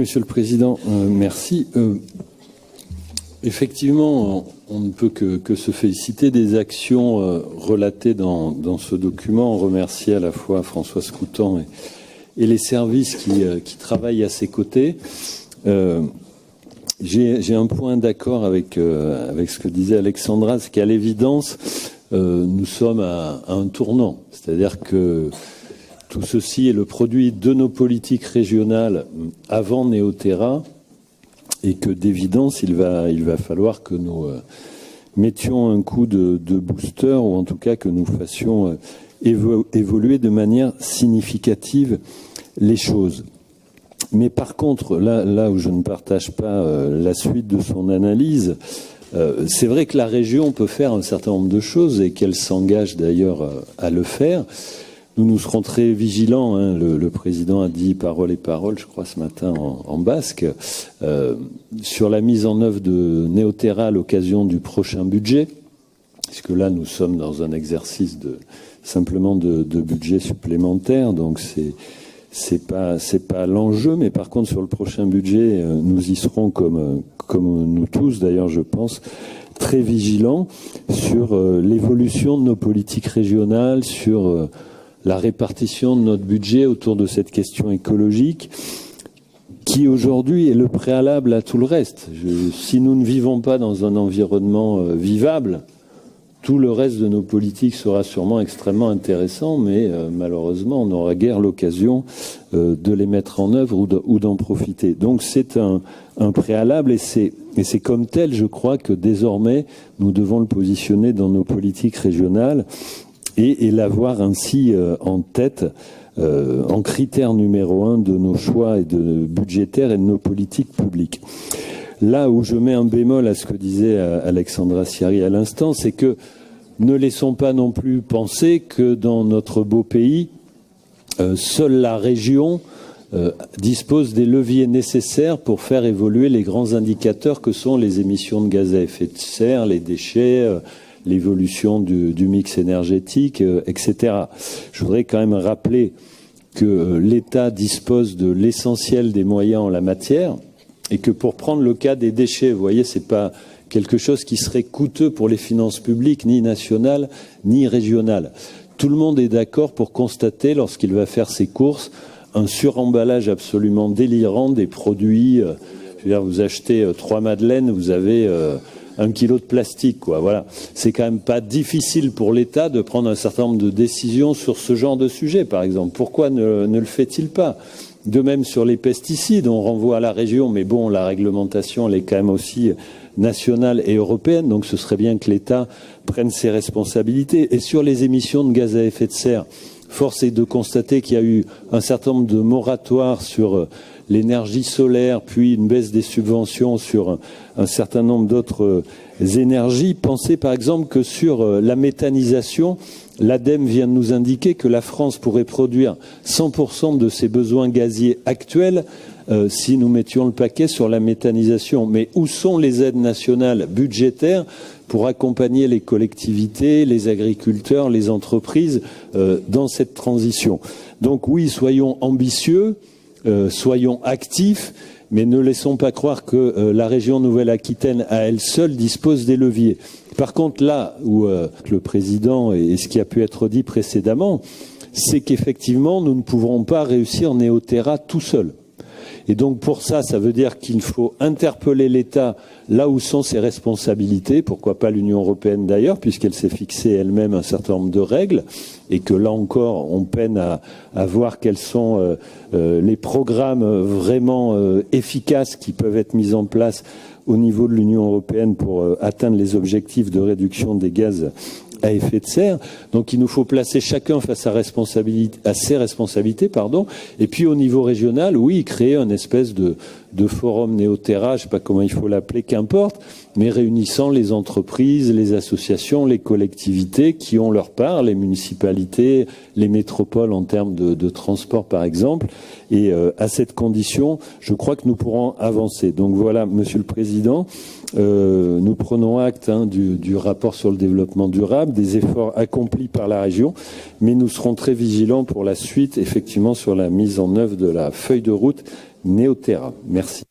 Monsieur le Président, merci. Effectivement, on ne peut que se féliciter des actions relatées dans ce document. On remercie à la fois François Scoutan et les services qui travaillent à ses côtés. J'ai un point d'accord avec ce que disait Alexandra, c'est qu'à l'évidence, nous sommes à un tournant. C'est-à-dire que tout ceci est le produit de nos politiques régionales avant Néoterra et que d'évidence, il va falloir que nous mettions un coup de booster ou en tout cas que nous fassions évoluer de manière significative les choses. Mais par contre, là où je ne partage pas la suite de son analyse, c'est vrai que la région peut faire un certain nombre de choses et qu'elle s'engage d'ailleurs à le faire. Nous serons très vigilants, hein. Le président a dit parole et parole, je crois, ce matin en basque, sur la mise en œuvre de Néoterra à l'occasion du prochain budget, puisque là, nous sommes dans un exercice simplement de budget supplémentaire, donc c'est pas l'enjeu, mais par contre, sur le prochain budget, nous y serons comme nous tous, d'ailleurs, je pense, très vigilants sur l'évolution de nos politiques régionales, sur la répartition de notre budget autour de cette question écologique qui aujourd'hui est le préalable à tout le reste. Si nous ne vivons pas dans un environnement vivable, tout le reste de nos politiques sera sûrement extrêmement intéressant, mais malheureusement, on n'aura guère l'occasion de les mettre en œuvre ou d'en profiter. Donc c'est un préalable et c'est comme tel, je crois, que désormais, nous devons le positionner dans nos politiques régionales et l'avoir ainsi en tête, en critère numéro 1 de nos choix budgétaires et de nos politiques publiques. Là où je mets un bémol à ce que disait Alexandra Siari à l'instant, c'est que ne laissons pas non plus penser que dans notre beau pays, seule la région dispose des leviers nécessaires pour faire évoluer les grands indicateurs que sont les émissions de gaz à effet de serre, les déchets, l'évolution du mix énergétique, etc. Je voudrais quand même rappeler que l'État dispose de l'essentiel des moyens en la matière et que pour prendre le cas des déchets, vous voyez, c'est pas quelque chose qui serait coûteux pour les finances publiques, ni nationales, ni régionales. Tout le monde est d'accord pour constater, lorsqu'il va faire ses courses, un suremballage absolument délirant des produits. Je veux dire, vous achetez 3 madeleines, vous avez 1 kilo de plastique, quoi. Voilà. C'est quand même pas difficile pour l'État de prendre un certain nombre de décisions sur ce genre de sujet, par exemple. Pourquoi ne le fait-il pas ? De même sur les pesticides, on renvoie à la région, mais bon, la réglementation, elle est quand même aussi nationale et européenne, donc ce serait bien que l'État prenne ses responsabilités. Et sur les émissions de gaz à effet de serre, force est de constater qu'il y a eu un certain nombre de moratoires sur l'énergie solaire, puis une baisse des subventions sur un certain nombre d'autres énergies. Pensez par exemple que sur la méthanisation, l'ADEME vient de nous indiquer que la France pourrait produire 100% de ses besoins gaziers actuels si nous mettions le paquet sur la méthanisation. Mais où sont les aides nationales budgétaires pour accompagner les collectivités, les agriculteurs, les entreprises dans cette transition? Donc oui, soyons ambitieux, soyons actifs, mais ne laissons pas croire que la région Nouvelle-Aquitaine à elle seule dispose des leviers. Par contre, là où le président et ce qui a pu être dit précédemment, c'est qu'effectivement, nous ne pourrons pas réussir Néoterra tout seul. Et donc pour ça, ça veut dire qu'il faut interpeller l'État là où sont ses responsabilités, pourquoi pas l'Union européenne d'ailleurs, puisqu'elle s'est fixée elle-même un certain nombre de règles, et que là encore, on peine à voir quels sont les programmes vraiment efficaces qui peuvent être mis en place au niveau de l'Union européenne pour atteindre les objectifs de réduction des gaz à effet de serre. Donc il nous faut placer chacun face à ses responsabilités, et puis au niveau régional, oui, créer une espèce de forum Néoterra, je ne sais pas comment il faut l'appeler, qu'importe, mais réunissant les entreprises, les associations, les collectivités qui ont leur part, les municipalités, les métropoles en termes de transport par exemple, et à cette condition, je crois que nous pourrons avancer. Donc voilà, Monsieur le Président, nous prenons acte du rapport sur le développement durable, des efforts accomplis par la région, mais nous serons très vigilants pour la suite, effectivement, sur la mise en œuvre de la feuille de route Neoterra. Merci.